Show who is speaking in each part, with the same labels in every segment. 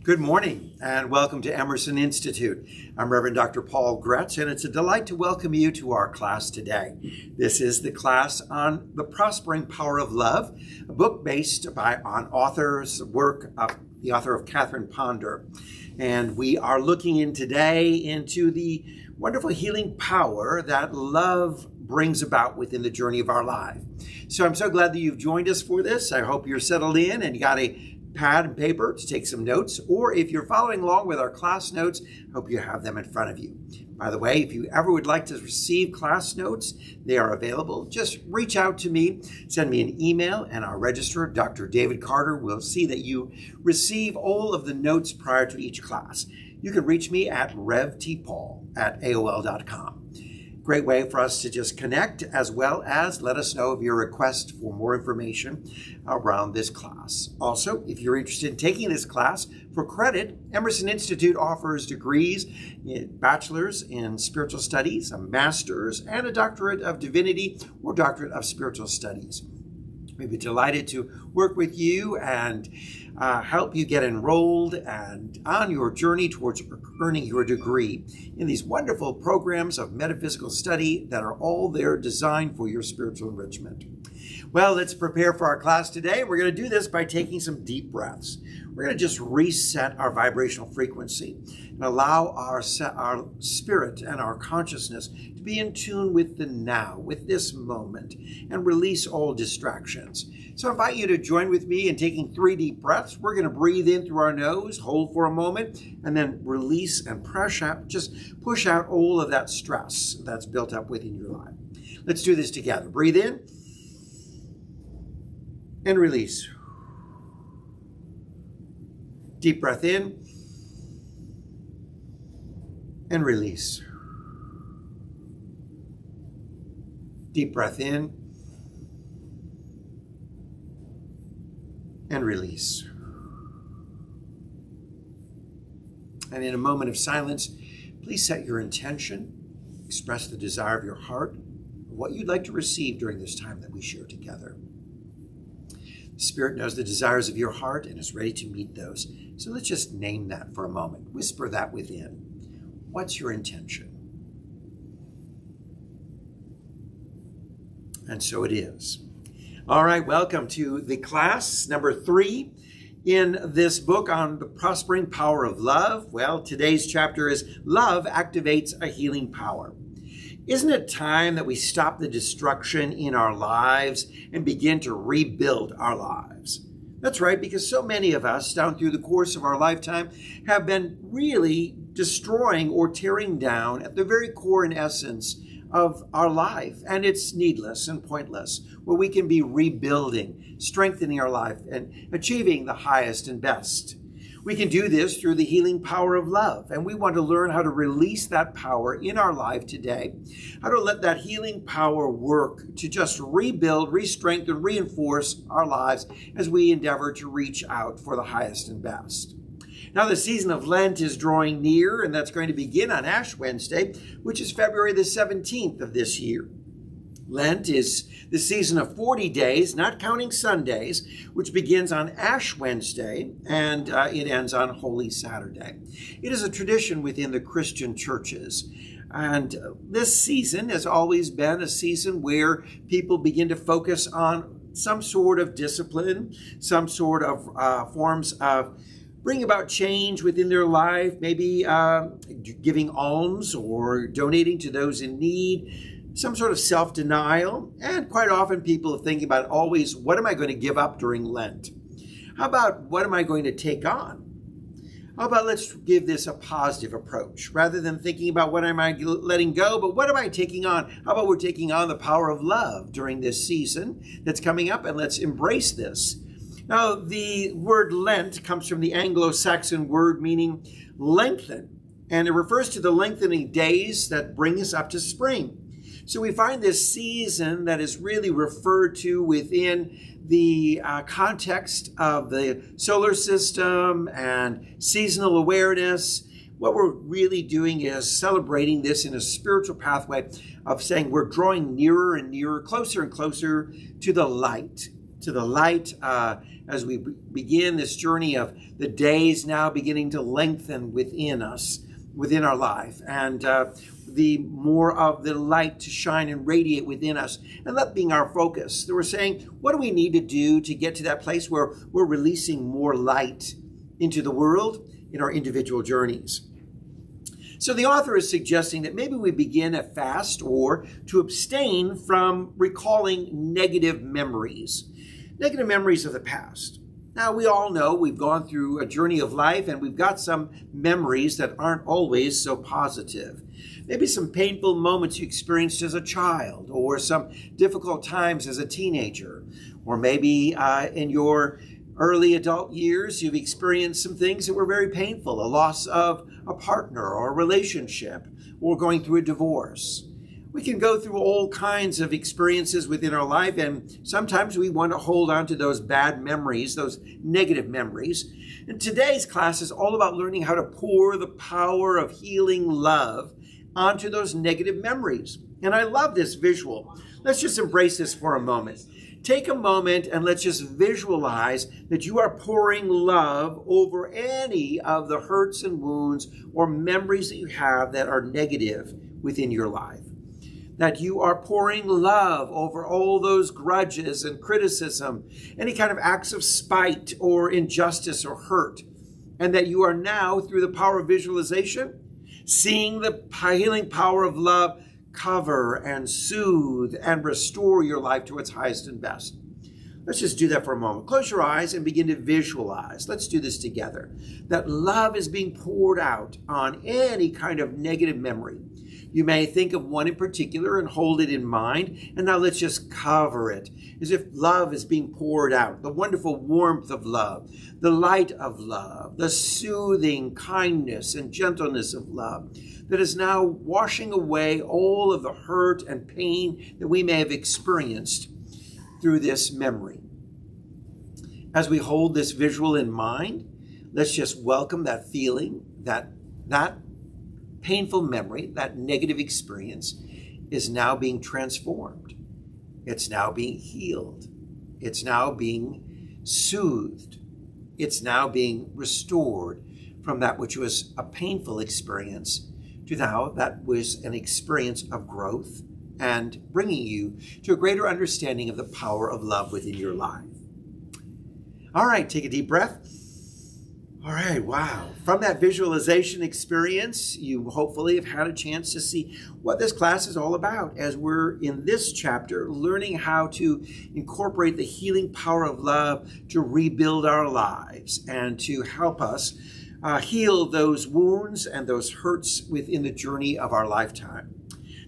Speaker 1: Good morning and welcome to Emerson Institute. I'm Reverend Dr. Paul Gretz, and it's a delight to welcome you to our class today. This is the class on The Prospering Power of Love, a book based on author's work of the author of Catherine Ponder. And we are looking in today into the wonderful healing power that love brings about within the journey of our life. So I'm so glad that you've joined us for this. I hope you're settled in and you got a pad and paper to take some notes, or if you're following along with our class notes, I hope you have them in front of you. By the way, if you ever would like to receive class notes, they are available. Just reach out to me, send me an email, and our registrar, Dr. David Carter, will see that you receive all of the notes prior to each class. You can reach me at revtpaul@aol.com. Great way for us to just connect, as well as let us know of your request for more information around this class. Also, if you're interested in taking this class for credit, Emerson Institute offers degrees, bachelor's in spiritual studies, a master's, and a doctorate of divinity or doctorate of spiritual studies. We'd be delighted to work with you and help you get enrolled and on your journey towards earning your degree in these wonderful programs of metaphysical study that are all there designed for your spiritual enrichment. Well, let's prepare for our class today. We're going to do this by taking some deep breaths. We're going to just reset our vibrational frequency and allow our spirit and our consciousness to be in tune with the now, with this moment, and release all distractions. So I invite you to join with me in taking 3 deep breaths. We're going to breathe in through our nose, hold for a moment, and then release and push out all of that stress that's built up within your life. Let's do this together. Breathe in and release. Deep breath in and release. Deep breath in and release. And in a moment of silence, please set your intention, express the desire of your heart, what you'd like to receive during this time that we share together. The Spirit knows the desires of your heart and is ready to meet those. So let's just name that for a moment. Whisper that within. What's your intention? And so it is. All right, welcome to the class number 3 in this book on the prospering power of love. Well, today's chapter is Love Activates a Healing Power. Isn't it time that we stop the destruction in our lives and begin to rebuild our lives? That's right, because so many of us down through the course of our lifetime have been really destroying or tearing down at the very core and essence of our life. And it's needless and pointless, where we can be rebuilding, strengthening our life, and achieving the highest and best. We can do this through the healing power of love, and we want to learn how to release that power in our life today, how to let that healing power work to just rebuild, re-strengthen, reinforce our lives as we endeavor to reach out for the highest and best. Now, the season of Lent is drawing near, and that's going to begin on Ash Wednesday, which is February the 17th of this year. Lent is the season of 40 days, not counting Sundays, which begins on Ash Wednesday and it ends on Holy Saturday. It is a tradition within the Christian churches. And this season has always been a season where people begin to focus on some sort of discipline, some sort of forms of bring about change within their life, maybe giving alms or donating to those in need, some sort of self-denial, and quite often people are thinking about always, what am I going to give up during Lent? How about what am I going to take on? How about let's give this a positive approach, rather than thinking about what am I letting go, but what am I taking on? How about we're taking on the power of love during this season that's coming up, and let's embrace this. Now, the word Lent comes from the Anglo-Saxon word meaning lengthen, and it refers to the lengthening days that bring us up to spring. So we find this season that is really referred to within the context of the solar system and seasonal awareness. What we're really doing is celebrating this in a spiritual pathway of saying we're drawing nearer and nearer, closer and closer to the light. to the light as we begin this journey of the days now beginning to lengthen within us, within our life, and the more of the light to shine and radiate within us, and that being our focus. So we're saying, what do we need to do to get to that place where we're releasing more light into the world in our individual journeys? So the author is suggesting that maybe we begin a fast or to abstain from recalling negative memories of the past. Now, we all know we've gone through a journey of life and we've got some memories that aren't always so positive. Maybe some painful moments you experienced as a child, or some difficult times as a teenager, or maybe in your early adult years, you've experienced some things that were very painful, a loss of a partner or a relationship, or going through a divorce. We can go through all kinds of experiences within our life, and sometimes we want to hold on to those bad memories, those negative memories. And today's class is all about learning how to pour the power of healing love onto those negative memories. And I love this visual. Let's just embrace this for a moment. Take a moment and let's just visualize that you are pouring love over any of the hurts and wounds or memories that you have that are negative within your life. That you are pouring love over all those grudges and criticism, any kind of acts of spite or injustice or hurt. And that you are now, through the power of visualization, seeing the healing power of love cover and soothe and restore your life to its highest and best. Let's just do that for a moment. Close your eyes and begin to visualize. Let's do this together. That love is being poured out on any kind of negative memory. You may think of one in particular and hold it in mind. And now let's just cover it as if love is being poured out. The wonderful warmth of love, the light of love, the soothing kindness and gentleness of love that is now washing away all of the hurt and pain that we may have experienced through this memory. As we hold this visual in mind, let's just welcome that feeling, that painful memory, that negative experience is now being transformed. It's now being healed. It's now being soothed. It's now being restored from that which was a painful experience to now that was an experience of growth and bringing you to a greater understanding of the power of love within your life. All right, take a deep breath. All right, wow. From that visualization experience, you hopefully have had a chance to see what this class is all about as we're in this chapter learning how to incorporate the healing power of love to rebuild our lives and to help us heal those wounds and those hurts within the journey of our lifetime.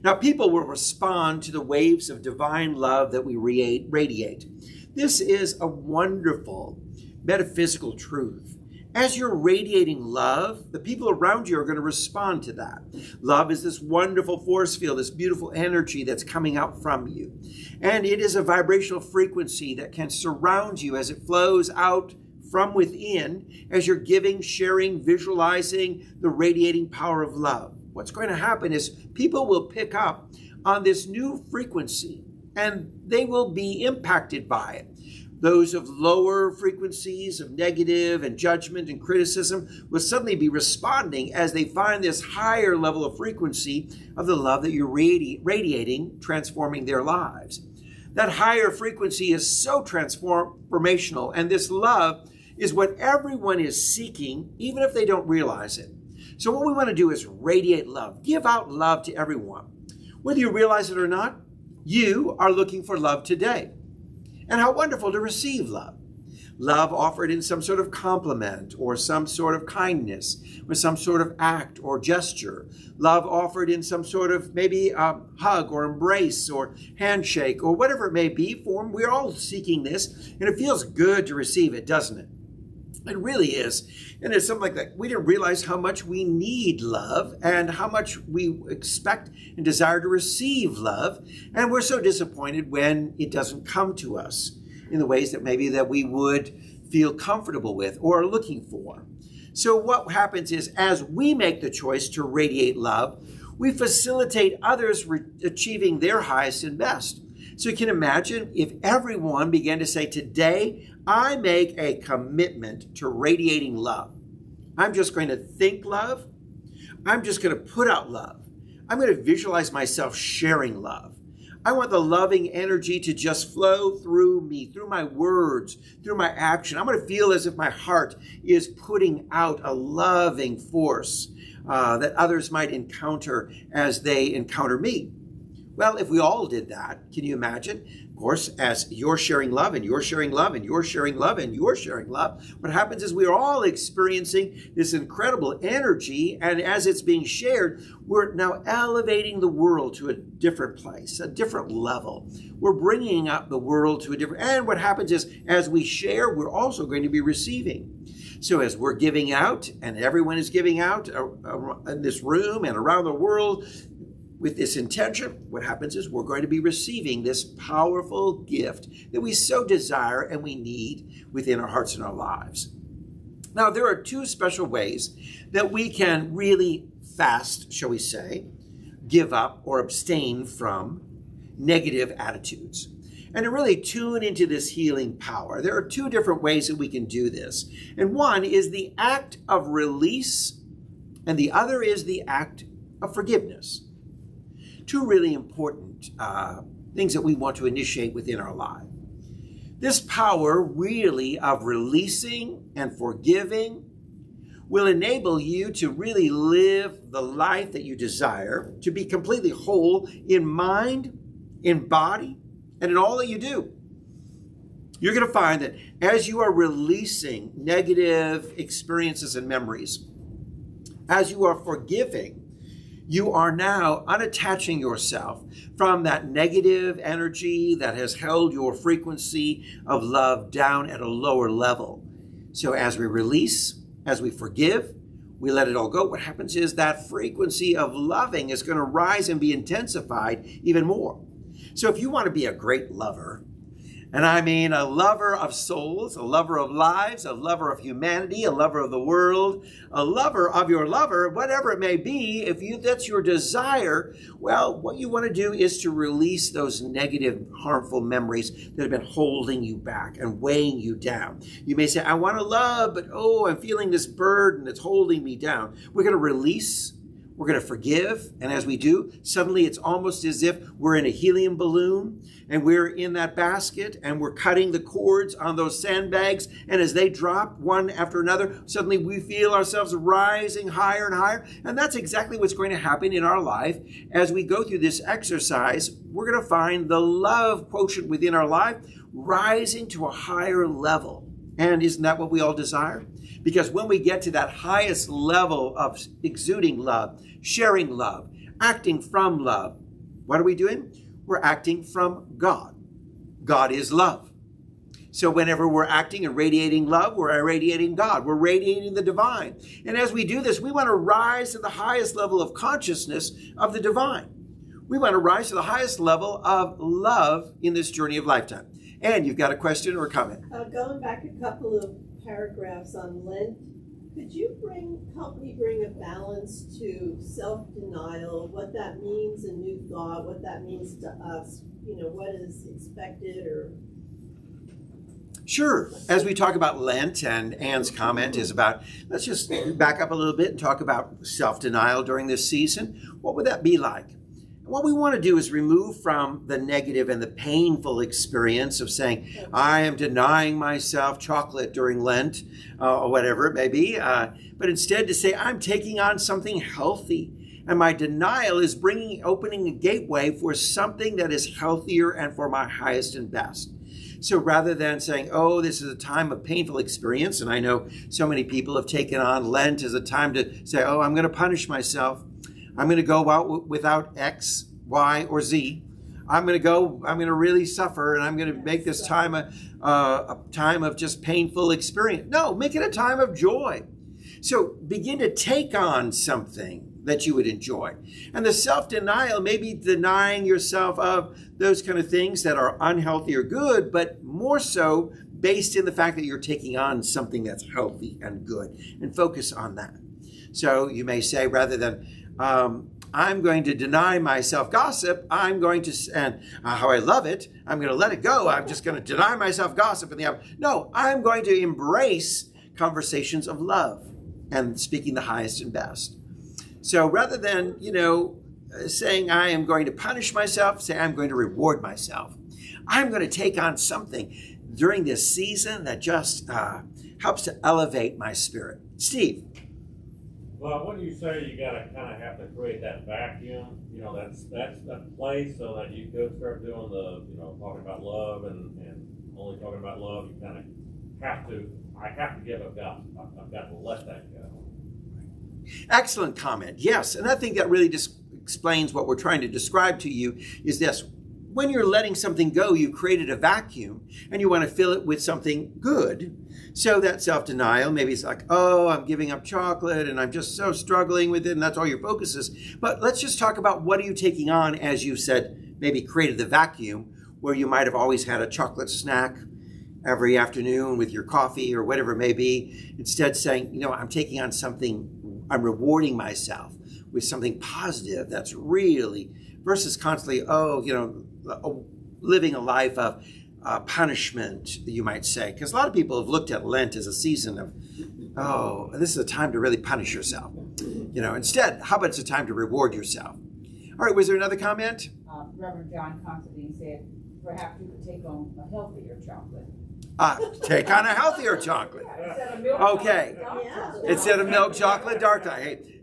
Speaker 1: Now, people will respond to the waves of divine love that we radiate. This is a wonderful metaphysical truth. As you're radiating love, the people around you are going to respond to that. Love is this wonderful force field, this beautiful energy that's coming out from you. And it is a vibrational frequency that can surround you as it flows out from within as you're giving, sharing, visualizing the radiating power of love. What's going to happen is people will pick up on this new frequency and they will be impacted by it. Those of lower frequencies of negative and judgment and criticism will suddenly be responding as they find this higher level of frequency of the love that you're radiating, transforming their lives. That higher frequency is so transformational, and this love is what everyone is seeking, even if they don't realize it. So what we want to do is radiate love, give out love to everyone. Whether you realize it or not, you are looking for love today. And how wonderful to receive love. Love offered in some sort of compliment or some sort of kindness or some sort of act or gesture. Love offered in some sort of maybe hug or embrace or handshake or whatever it may be. We're all seeking this, and it feels good to receive it, doesn't it? It really is. And it's something like that. We didn't realize how much we need love and how much we expect and desire to receive love. And we're so disappointed when it doesn't come to us in the ways that maybe that we would feel comfortable with or are looking for. So what happens is as we make the choice to radiate love, we facilitate others achieving their highest and best. So you can imagine if everyone began to say, today I make a commitment to radiating love. I'm just going to think love. I'm just going to put out love. I'm going to visualize myself sharing love. I want the loving energy to just flow through me, through my words, through my action. I'm going to feel as if my heart is putting out a loving force that others might encounter as they encounter me. Well, if we all did that, can you imagine? Of course, as you're sharing love and you're sharing love and you're sharing love and you're sharing love, what happens is we're all experiencing this incredible energy, and as it's being shared, we're now elevating the world to a different place, a different level. We're bringing up the world to a different, and what happens is as we share, we're also going to be receiving. So as we're giving out, and everyone is giving out in this room and around the world, with this intention, what happens is we're going to be receiving this powerful gift that we so desire and we need within our hearts and our lives. Now, there are two special ways that we can really fast, shall we say, give up or abstain from negative attitudes. And to really tune into this healing power, there are two different ways that we can do this. And one is the act of release, and the other is the act of forgiveness. Two really important things that we want to initiate within our life. This power really of releasing and forgiving will enable you to really live the life that you desire, to be completely whole in mind, in body, and in all that you do. You're going to find that as you are releasing negative experiences and memories, as you are forgiving, you are now unattaching yourself from that negative energy that has held your frequency of love down at a lower level. So as we release, as we forgive, we let it all go. What happens is that frequency of loving is going to rise and be intensified even more. So if you want to be a great lover, and I mean a lover of souls, a lover of lives, a lover of humanity, a lover of the world, a lover of your lover, whatever it may be, if that's your desire, well, what you want to do is to release those negative, harmful memories that have been holding you back and weighing you down. You may say, I want to love, but I'm feeling this burden that's holding me down. We're going to release. We're going to forgive, and as we do, suddenly it's almost as if we're in a helium balloon, and we're in that basket, and we're cutting the cords on those sandbags, and as they drop one after another, suddenly we feel ourselves rising higher and higher, and that's exactly what's going to happen in our life. As we go through this exercise, we're going to find the love quotient within our life rising to a higher level. And isn't that what we all desire? Because when we get to that highest level of exuding love, sharing love, acting from love, what are we doing? We're acting from God. God is love. So whenever we're acting and radiating love, we're irradiating God. We're radiating the divine. And as we do this, we want to rise to the highest level of consciousness of the divine. We want to rise to the highest level of love in this journey of lifetime. And you've got a question or a comment?
Speaker 2: Going back a couple of paragraphs on Lent, could you help me bring a balance to self-denial, what that means in New Thought, what that means to us, what is expected or...
Speaker 1: Sure. As we talk about Lent, and Anne's comment is about, let's just back up a little bit and talk about self-denial during this season. What would that be like? What we want to do is remove from the negative and the painful experience of saying, I am denying myself chocolate during Lent, or whatever it may be, but instead to say, I'm taking on something healthy. And my denial is opening a gateway for something that is healthier and for my highest and best. So rather than saying, this is a time of painful experience, and I know so many people have taken on Lent as a time to say, I'm going to punish myself. I'm going to go out without X, Y, or Z. I'm going to really suffer, and I'm going to make this time a time of just painful experience. No, make it a time of joy. So begin to take on something that you would enjoy. And the self-denial may be denying yourself of those kind of things that are unhealthy or good, but more so based in the fact that you're taking on something that's healthy and good, and focus on that. So you may say, rather than I'm going to deny myself gossip. I'm going to, and how I love it, I'm going to let it go. I'm just going to deny myself gossip. No, I'm going to embrace conversations of love and speaking the highest and best. So rather than, saying I am going to punish myself, say I'm going to reward myself. I'm going to take on something during this season that just helps to elevate my spirit. Steve.
Speaker 3: Well, when you say you gotta kind of have to create that vacuum, that's that place so that you go start doing the, talking about love and only talking about love, you kind of I have to give up gossip. I've got to let that go.
Speaker 1: Excellent comment. Yes, and I think that really just explains what we're trying to describe to you is this. When you're letting something go, you created a vacuum and you want to fill it with something good. So that self-denial, maybe it's like, oh, I'm giving up chocolate and I'm just so struggling with it, and that's all your focus is. But let's just talk about what are you taking on, as you said, maybe created the vacuum where you might have always had a chocolate snack every afternoon with your coffee or whatever it may be. Instead saying, I'm taking on something, I'm rewarding myself with something positive that's really, versus constantly, living a life of punishment, you might say. Because a lot of people have looked at Lent as a season of, this is a time to really punish yourself. Instead, how about it's a time to reward yourself? All right, was there another comment?
Speaker 4: Reverend John Considine said, perhaps you could take on a healthier chocolate.
Speaker 1: Take on a healthier chocolate.
Speaker 4: Instead of milk
Speaker 1: Okay.
Speaker 4: chocolate,
Speaker 1: Instead of milk chocolate, dark chocolate. Hey,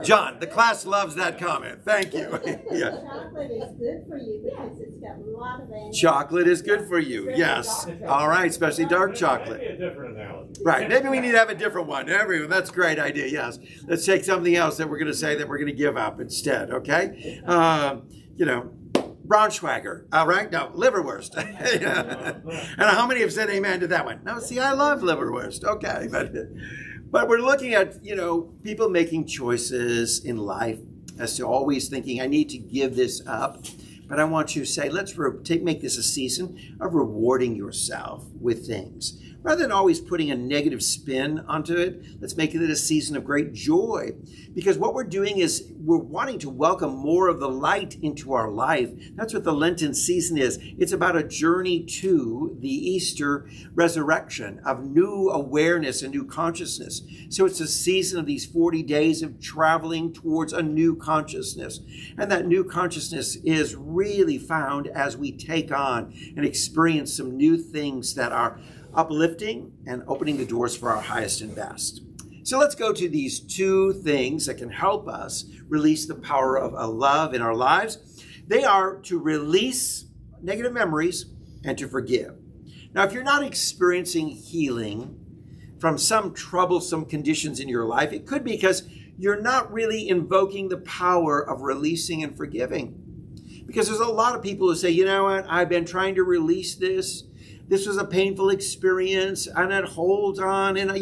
Speaker 1: John, the class loves that comment. Thank you. Yeah.
Speaker 2: Chocolate is good for you because it's got a lot of antioxidants.
Speaker 1: Chocolate is good for you. Yes. All right, especially dark chocolate.
Speaker 3: Maybe a different analogy.
Speaker 1: Right. Maybe we need to have a different one. Everyone, that's a great idea. Yes. Let's take something else that we're going to say that we're going to give up instead. Okay. Braunschweiger. All right. No, liverwurst. And how many have said amen to that one? No, see, I love liverwurst. Okay. But we're looking at, people making choices in life as to always thinking, I need to give this up. But I want you to say, let's make this a season of rewarding yourself with things. Rather than always putting a negative spin onto it, let's make it a season of great joy. Because what we're doing is we're wanting to welcome more of the light into our life. That's what the Lenten season is. It's about a journey to the Easter resurrection of new awareness and new consciousness. So it's a season of these 40 days of traveling towards a new consciousness. And that new consciousness is really found as we take on and experience some new things that are uplifting and opening the doors for our highest and best. So let's go to these two things that can help us release the power of a love in our lives. They are to release negative memories and to forgive. Now, if you're not experiencing healing from some troublesome conditions in your life, it could be because you're not really invoking the power of releasing and forgiving. Because there's a lot of people who say, you know what, I've been trying to release this. This was a painful experience, and it holds on, and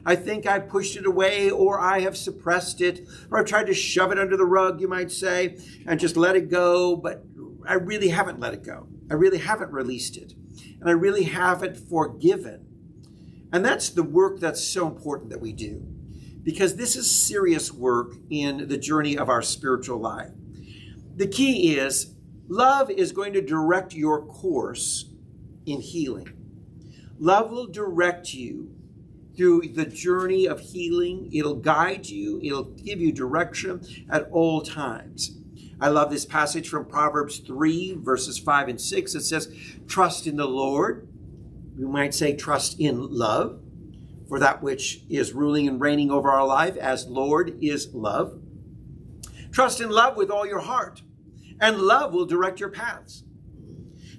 Speaker 1: I think I pushed it away, or I have suppressed it, or I've tried to shove it under the rug, you might say, and just let it go, but I really haven't let it go. I really haven't released it, and I really haven't forgiven. And that's the work that's so important that we do, because this is serious work in the journey of our spiritual life. The key is, love is going to direct your course in healing. Love will direct you through the journey of healing. It'll guide you. It'll give you direction at all times. I love this passage from Proverbs 3, verses 5 and 6. It says, trust in the Lord. We might say trust in love, for that which is ruling and reigning over our life as Lord is love. Trust in love with all your heart, and love will direct your paths.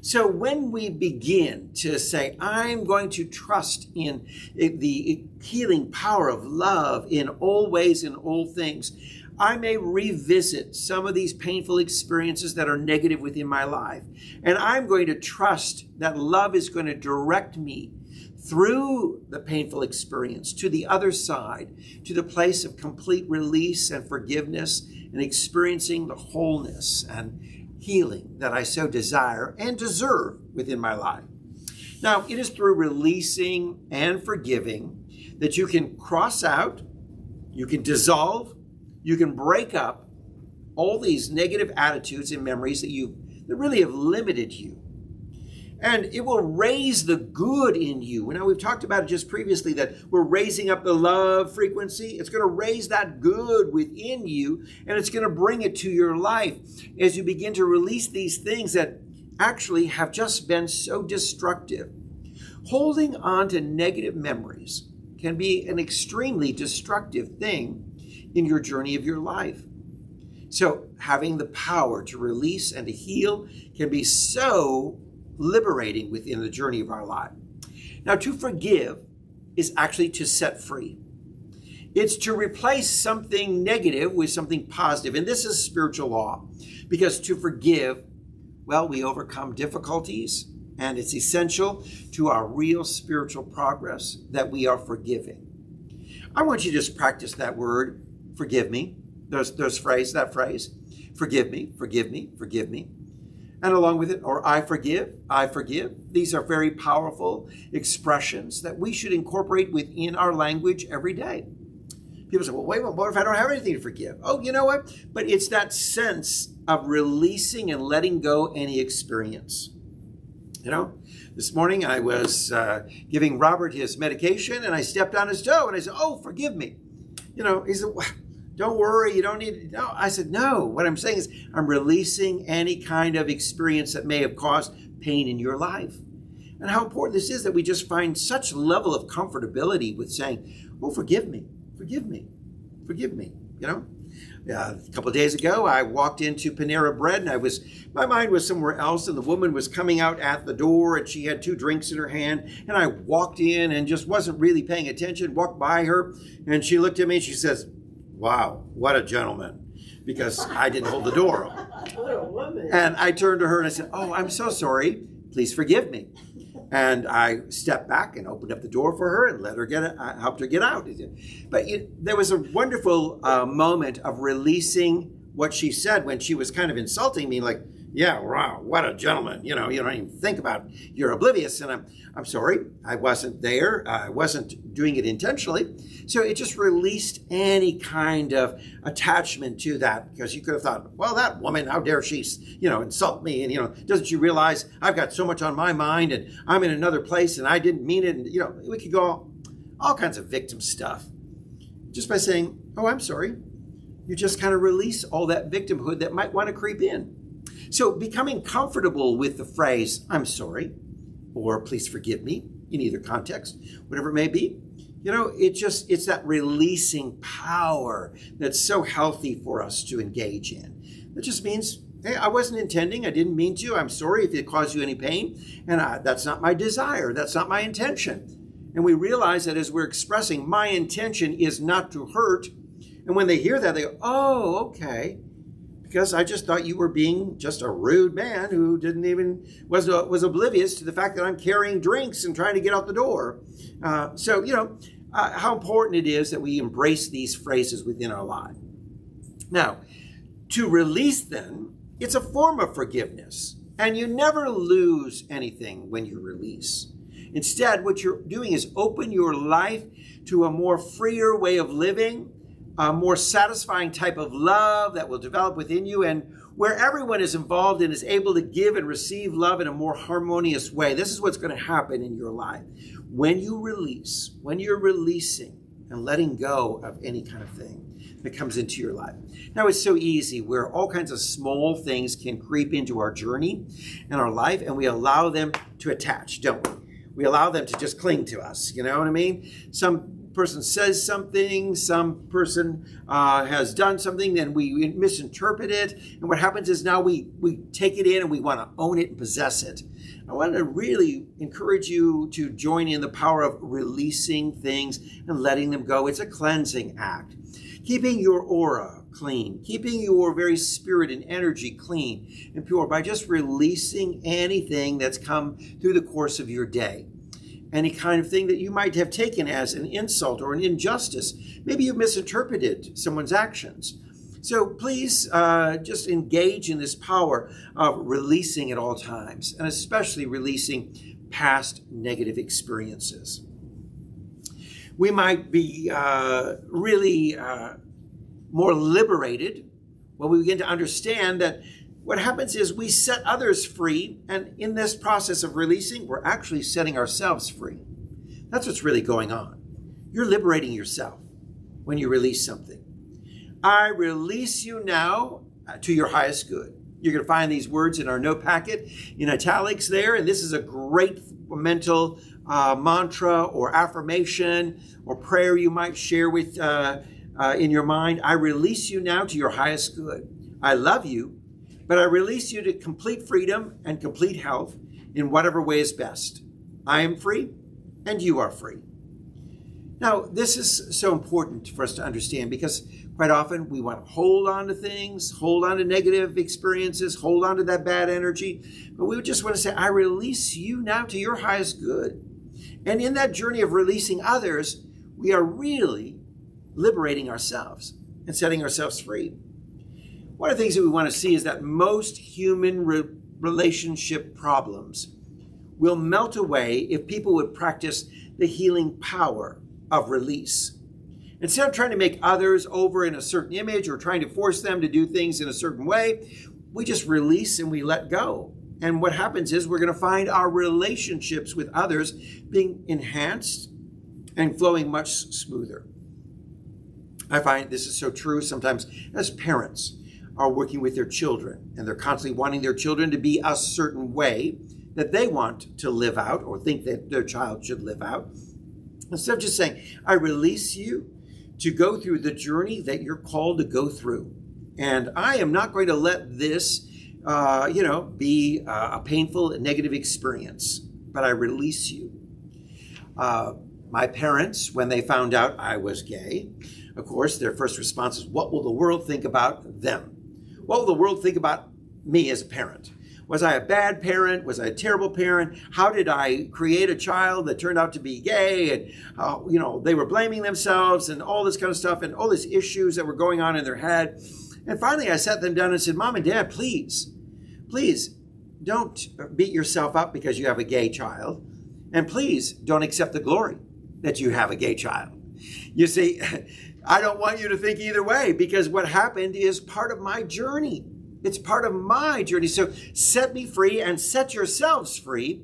Speaker 1: So when we begin to say, I'm going to trust in the healing power of love in all ways, in all things, I may revisit some of these painful experiences that are negative within my life. And I'm going to trust that love is going to direct me through the painful experience to the other side, to the place of complete release and forgiveness and experiencing the wholeness and healing that I so desire and deserve within my life. Now, it is through releasing and forgiving that you can cross out, you can dissolve, you can break up all these negative attitudes and memories that really have limited you. And it will raise the good in you. We've talked about it just previously, that we're raising up the love frequency. It's going to raise that good within you, and it's going to bring it to your life as you begin to release these things that actually have just been so destructive. Holding on to negative memories can be an extremely destructive thing in your journey of your life. So having the power to release and to heal can be so liberating within the journey of our life. Now, to forgive is actually to set free. It's to replace something negative with something positive. And this is spiritual law, because to forgive, well, we overcome difficulties, and it's essential to our real spiritual progress that we are forgiving. I want you to just practice that word, forgive me. That phrase, forgive me, forgive me, forgive me. And along with it, or I forgive, I forgive. These are very powerful expressions that we should incorporate within our language every day. People say, well, wait a minute, what if I don't have anything to forgive? Oh, you know what? But it's that sense of releasing and letting go any experience. This morning I was giving Robert his medication, and I stepped on his toe, and I said, oh, forgive me. He said, don't worry, you don't need to. No, I said, no. What I'm saying is I'm releasing any kind of experience that may have caused pain in your life. And how important this is that we just find such level of comfortability with saying, oh, forgive me, forgive me, forgive me. A couple of days ago, I walked into Panera Bread, and my mind was somewhere else, and the woman was coming out at the door, and she had 2 drinks in her hand, and I walked in and just wasn't really paying attention, walked by her, and she looked at me and she says, wow, what a gentleman, because I didn't hold the door.
Speaker 2: What a woman.
Speaker 1: And I turned to her and I said, oh, I'm so sorry. Please forgive me. And I stepped back and opened up the door for her and helped her get out. But there was a wonderful moment of releasing what she said when she was kind of insulting me, like, yeah, wow, what a gentleman. You don't even think about it. You're oblivious. And I'm sorry, I wasn't there. I wasn't doing it intentionally. So it just released any kind of attachment to that, because you could have thought, well, that woman, how dare she, insult me? And, doesn't she realize I've got so much on my mind and I'm in another place and I didn't mean it? And, we could go all kinds of victim stuff just by saying, oh, I'm sorry. You just kind of release all that victimhood that might want to creep in. So becoming comfortable with the phrase, I'm sorry, or please forgive me, in either context, whatever it may be, it's that releasing power that's so healthy for us to engage in. It just means, hey, I wasn't intending, I didn't mean to, I'm sorry if it caused you any pain, and that's not my desire, that's not my intention. And we realize that as we're expressing, my intention is not to hurt, and when they hear that, they go, oh, okay. Because I just thought you were being just a rude man who was oblivious to the fact that I'm carrying drinks and trying to get out the door. How important it is that we embrace these phrases within our life. Now, to release them, it's a form of forgiveness. And you never lose anything when you release. Instead, what you're doing is open your life to a more freer way of living, a more satisfying type of love that will develop within you, and where everyone is involved and is able to give and receive love in a more harmonious way. This is what's going to happen in your life. When you release, when you're releasing and letting go of any kind of thing that comes into your life. Now, it's so easy where all kinds of small things can creep into our journey and our life, and we allow them to attach, don't we? We allow them to just cling to us. You know what I mean? Some person says something, some person has done something, then we misinterpret it. And what happens is now we take it in and we want to own it and possess it. I want to really encourage you to join in the power of releasing things and letting them go. It's a cleansing act. Keeping your aura clean, keeping your very spirit and energy clean and pure by just releasing anything that's come through the course of your day. Any kind of thing that you might have taken as an insult or an injustice. Maybe you misinterpreted someone's actions. So please just engage in this power of releasing at all times, and especially releasing past negative experiences. We might be really more liberated Well, we begin to understand that what happens is we set others free, and in this process of releasing, we're actually setting ourselves free. That's what's really going on. You're liberating yourself when you release something. I release you now to your highest good. You're going to find these words in our note packet in italics there, and this is a great mental mantra or affirmation or prayer you might share with in your mind. I release you now to your highest good. I love you, but I release you to complete freedom and complete health in whatever way is best. I am free, and you are free. Now, this is so important for us to understand because quite often we want to hold on to things, hold on to negative experiences, hold on to that bad energy. But we just want to say, I release you now to your highest good. And in that journey of releasing others, we are really liberating ourselves and setting ourselves free. One of the things that we want to see is that most human relationship problems will melt away if people would practice the healing power of release. Instead of trying to make others over in a certain image or trying to force them to do things in a certain way, we just release and we let go. And what happens is we're going to find our relationships with others being enhanced and flowing much smoother. I find this is so true sometimes as parents are working with their children and they're constantly wanting their children to be a certain way that they want to live out or think that their child should live out. Instead of just saying, I release you to go through the journey that you're called to go through. And I am not going to let this, be a painful and negative experience, but I release you. My parents, when they found out I was gay, of course, their first response is, what will the world think about them? What will the world think about me as a parent? Was I a bad parent? Was I a terrible parent? How did I create a child that turned out to be gay? And, they were blaming themselves and all this kind of stuff and all these issues that were going on in their head. And finally, I sat them down and said, Mom and Dad, please don't beat yourself up because you have a gay child. And please don't accept the glory that you have a gay child. You see, I don't want you to think either way because what happened is part of my journey. It's part of my journey. So set me free and set yourselves free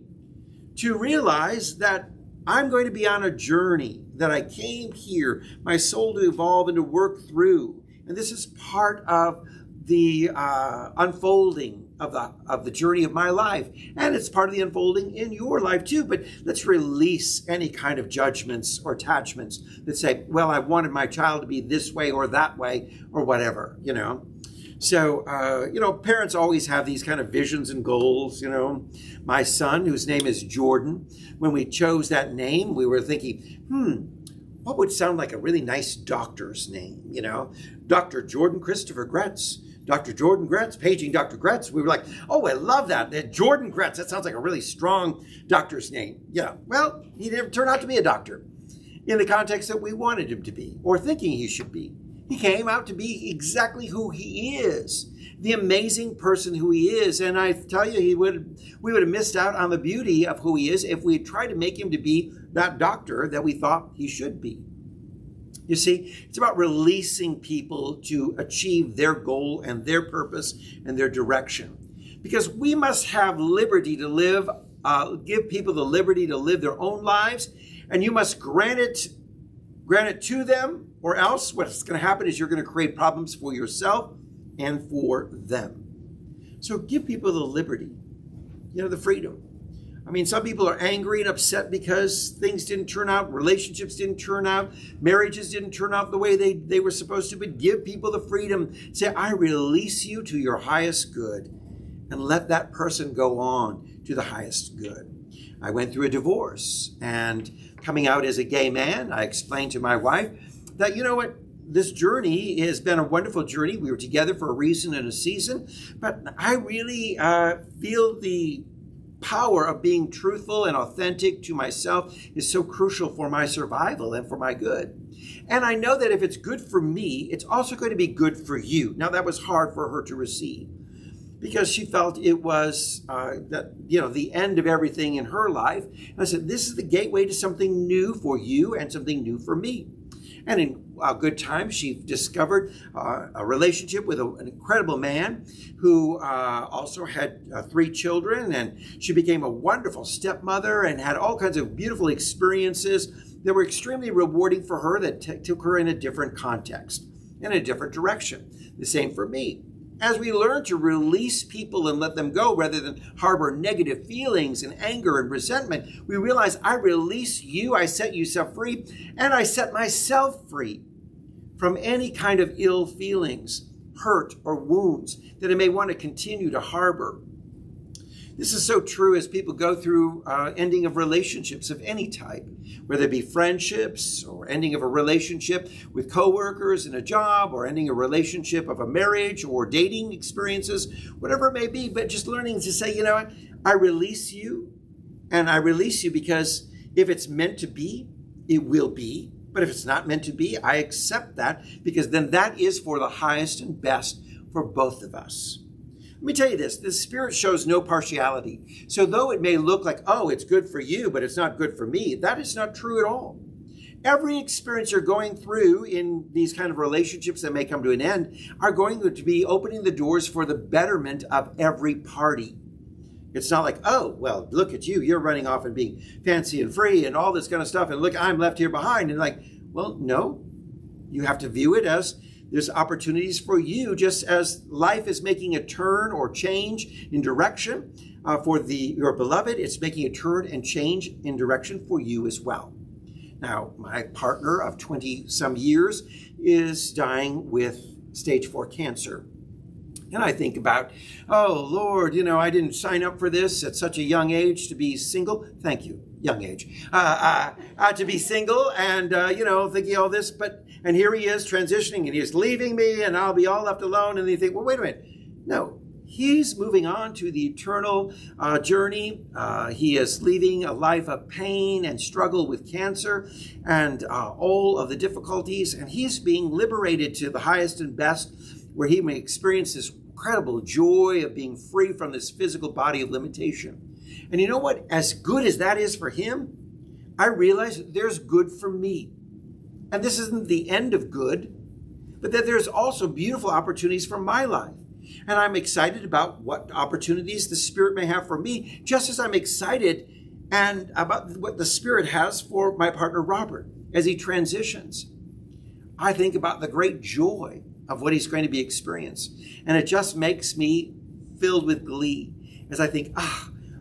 Speaker 1: to realize that I'm going to be on a journey, that I came here, my soul to evolve and to work through. And this is part of the unfolding of the journey of my life. And it's part of the unfolding in your life too. But let's release any kind of judgments or attachments that say, well, I wanted my child to be this way or that way or whatever, So, parents always have these kind of visions and goals, My son, whose name is Jordan, when we chose that name, we were thinking, what would sound like a really nice doctor's name, Dr. Jordan Christopher Gretz, Dr. Jordan Gretz, paging Dr. Gretz. We were like, oh, I love that. Jordan Gretz, that sounds like a really strong doctor's name. Yeah, well, he didn't turn out to be a doctor in the context that we wanted him to be or thinking he should be. He came out to be exactly who he is, the amazing person who he is. And I tell you, we would have missed out on the beauty of who he is if we had tried to make him to be that doctor that we thought he should be. You see, it's about releasing people to achieve their goal and their purpose and their direction. Because we must have liberty to live, give people the liberty to live their own lives, and you must grant it to them, or else what's going to happen is you're going to create problems for yourself and for them. So give people the liberty, the freedom. I mean, some people are angry and upset because things didn't turn out, relationships didn't turn out, marriages didn't turn out the way they were supposed to, but give people the freedom. Say, I release you to your highest good, and let that person go on to the highest good. I went through a divorce, and coming out as a gay man, I explained to my wife that, this journey has been a wonderful journey. We were together for a reason and a season, but I really feel the power of being truthful and authentic to myself is so crucial for my survival and for my good. And I know that if it's good for me, it's also going to be good for you. Now, that was hard for her to receive because she felt it was the end of everything in her life. And I said, this is the gateway to something new for you and something new for me. And in a good time, she discovered a relationship with an incredible man who also had 3 children. And she became a wonderful stepmother and had all kinds of beautiful experiences that were extremely rewarding for her, that took her in a different context, in a different direction. The same for me. As we learn to release people and let them go rather than harbor negative feelings and anger and resentment, we realize I release you, I set yourself free, and I set myself free from any kind of ill feelings, hurt, or wounds that I may want to continue to harbor. This is so true as people go through ending of relationships of any type, whether it be friendships or ending of a relationship with coworkers in a job or ending a relationship of a marriage or dating experiences, whatever it may be, but just learning to say, you know what, I release you, and I release you because if it's meant to be, it will be. But if it's not meant to be, I accept that because then that is for the highest and best for both of us. Let me tell you this, the Spirit shows no partiality. So though it may look like, oh, it's good for you, but it's not good for me, that is not true at all. Every experience you're going through in these kind of relationships that may come to an end are going to be opening the doors for the betterment of every party. It's not like, oh, well, look at you, you're running off and being fancy and free and all this kind of stuff, and look, I'm left here behind. And like, well, no, you have to view it as there's opportunities for you, just as life is making a turn or change in direction for your beloved, it's making a turn and change in direction for you as well. Now, my partner of 20-some years is dying with stage 4 cancer. And I think about, oh, Lord, you know, I didn't sign up for this at such a young age to be single. Thank you, young age. To be single and, you know, thinking all this. And here he is transitioning and he's leaving me and I'll be all left alone. And you think, well, wait a minute. No, he's moving on to the eternal journey. He is leaving a life of pain and struggle with cancer and all of the difficulties. And he's being liberated to the highest and best, where he may experience this incredible joy of being free from this physical body of limitation. And you know what? As good as that is for him, I realize there's good for me. And this isn't the end of good, but that there's also beautiful opportunities for my life. And I'm excited about what opportunities the Spirit may have for me, just as I'm excited and about what the Spirit has for my partner, Robert, as he transitions. I think about the great joy of what he's going to be experiencing. And it just makes me filled with glee as I think,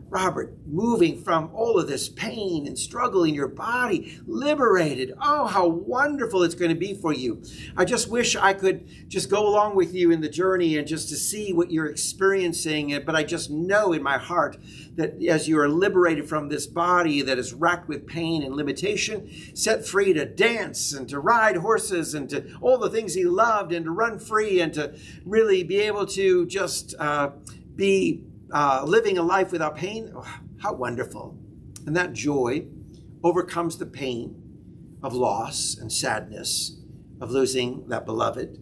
Speaker 1: Robert, moving from all of this pain and struggle in your body, liberated. Oh, how wonderful it's going to be for you. I just wish I could just go along with you in the journey and just to see what you're experiencing. But I just know in my heart that as you are liberated from this body that is racked with pain and limitation, set free to dance and to ride horses and to all the things he loved and to run free and to really be able to just be living a life without pain, how wonderful. And that joy overcomes the pain of loss and sadness of losing that beloved.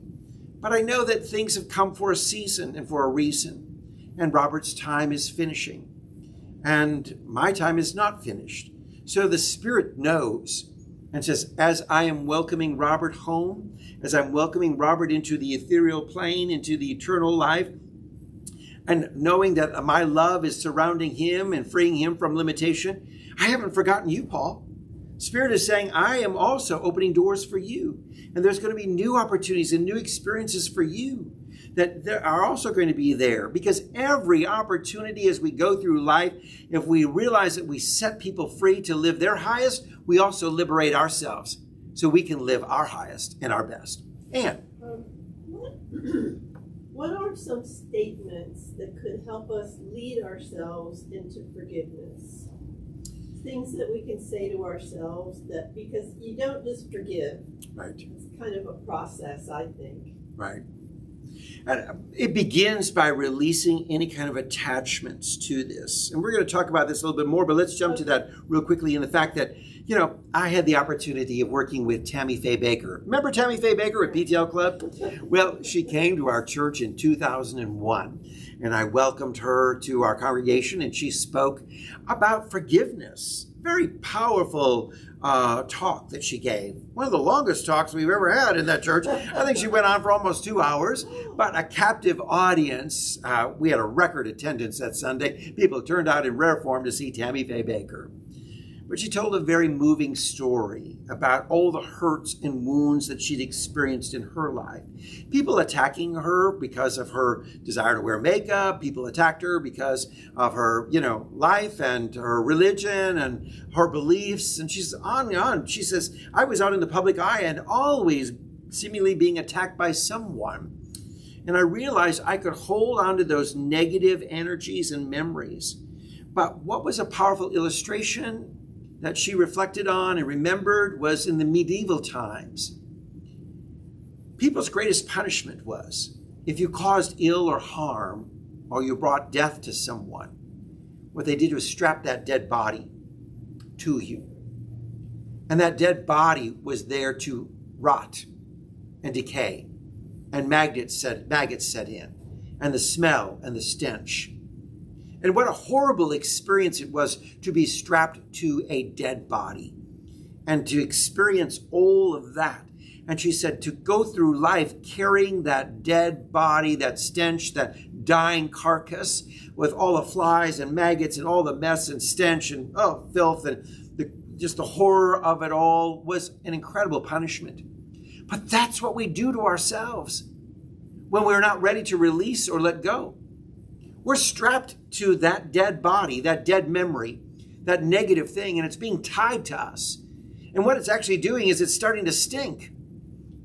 Speaker 1: But I know that things have come for a season and for a reason. And Robert's time is finishing. And my time is not finished. So the Spirit knows and says, as I am welcoming Robert home, as I'm welcoming Robert into the ethereal plane, into the eternal life, and knowing that my love is surrounding him and freeing him from limitation, I haven't forgotten you, Paul. Spirit is saying, I am also opening doors for you. And there's going to be new opportunities and new experiences for you that there are also going to be there. Because every opportunity as we go through life, if we realize that we set people free to live their highest, we also liberate ourselves so we can live our highest and our best. And
Speaker 2: what are some statements that could help us lead ourselves into forgiveness? Things that we can say to ourselves that, because you don't just forgive.
Speaker 1: Right.
Speaker 2: It's kind of a process, I think.
Speaker 1: Right. And it begins by releasing any kind of attachments to this. And we're going to talk about this a little bit more, but let's jump to that real quickly in the fact that, you know, I had the opportunity of working with Tammy Faye Baker. Remember Tammy Faye Baker at PTL Club? Well, she came to our church in 2001, and I welcomed her to our congregation, and she spoke about forgiveness very powerful talk that she gave. One of the longest talks we've ever had in that church. I think she went on for almost 2 hours, but a captive audience. We had a record attendance that Sunday. People turned out in rare form to see Tammy Faye Bakker. But she told a very moving story about all the hurts and wounds that she'd experienced in her life. People attacking her because of her desire to wear makeup. People attacked her because of her, life and her religion and her beliefs. And she's on and on. She says, I was out in the public eye and always seemingly being attacked by someone. And I realized I could hold on to those negative energies and memories. But what was a powerful illustration that she reflected on and remembered was in the medieval times. People's greatest punishment was if you caused ill or harm or you brought death to someone, what they did was strap that dead body to you. And that dead body was there to rot and decay. And maggots set in. And the smell and the stench. And what a horrible experience it was to be strapped to a dead body and to experience all of that. And she said to go through life carrying that dead body, that stench, that dying carcass with all the flies and maggots and all the mess and stench and filth and just the horror of it all was an incredible punishment. But that's what we do to ourselves when we're not ready to release or let go. We're strapped to that dead body, that dead memory, that negative thing, and it's being tied to us. And what it's actually doing is it's starting to stink.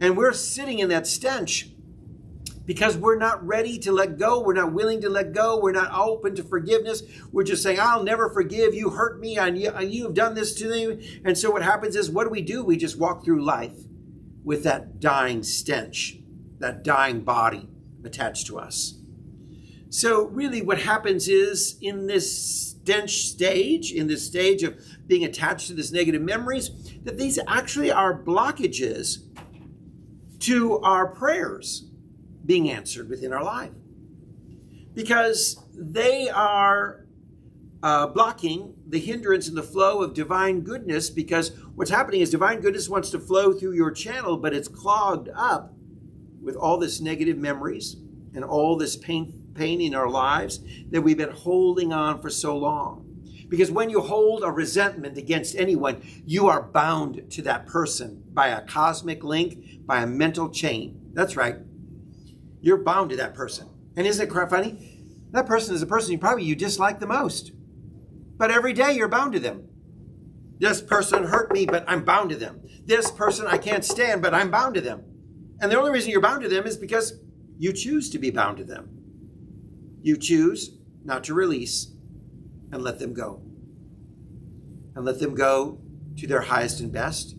Speaker 1: And we're sitting in that stench because we're not ready to let go. We're not willing to let go. We're not open to forgiveness. We're just saying, I'll never forgive. You hurt me and you've done this to me. And so what happens is, what do? We just walk through life with that dying stench, that dying body attached to us. So really what happens is in this stench stage, in this stage of being attached to this negative memories, that these actually are blockages to our prayers being answered within our life. Because they are blocking the hindrance and the flow of divine goodness, because what's happening is divine goodness wants to flow through your channel, but it's clogged up with all this negative memories and all this pain in our lives that we've been holding on for so long. Because when you hold a resentment against anyone, you are bound to that person by a cosmic link, by a mental chain. That's right. You're bound to that person. And isn't it funny? That person is a person you dislike the most. But every day you're bound to them. This person hurt me, but I'm bound to them. This person I can't stand, but I'm bound to them. And the only reason you're bound to them is because you choose to be bound to them. You choose not to release and let them go. And let them go to their highest and best.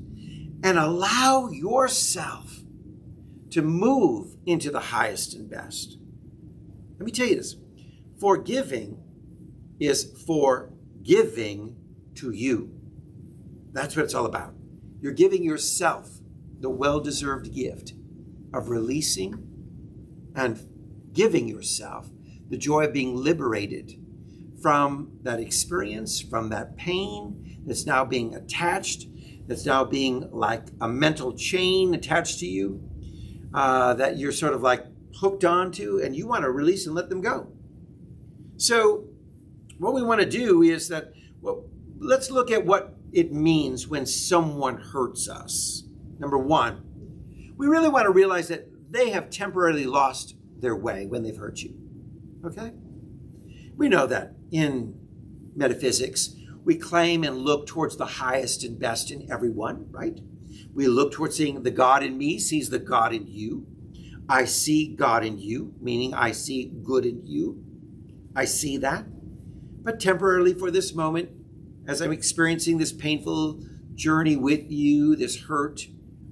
Speaker 1: And allow yourself to move into the highest and best. Let me tell you this. Forgiving is forgiving to you. That's what it's all about. You're giving yourself the well-deserved gift of releasing and giving yourself the joy of being liberated from that experience, from that pain that's now being attached, that's now being like a mental chain attached to you, that you're sort of like hooked onto, and you want to release and let them go. So what we want to do is that, let's look at what it means when someone hurts us. Number one, we really want to realize that they have temporarily lost their way when they've hurt you. Okay? We know that in metaphysics, we claim and look towards the highest and best in everyone, right? We look towards seeing the God in me sees the God in you. I see God in you, meaning I see good in you. I see that. But temporarily for this moment, as I'm experiencing this painful journey with you, this hurt,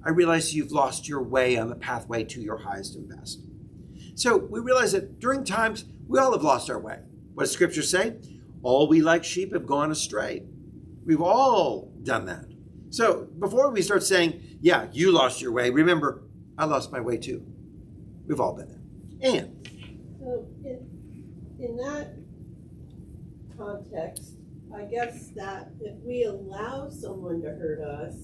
Speaker 1: I realize you've lost your way on the pathway to your highest and best. So we realize that during times, we all have lost our way. What does Scripture say? All we like sheep have gone astray. We've all done that. So before we start saying, yeah, you lost your way, remember, I lost my way too. We've all been there. And
Speaker 2: so in that context, I guess that if we allow someone to hurt us,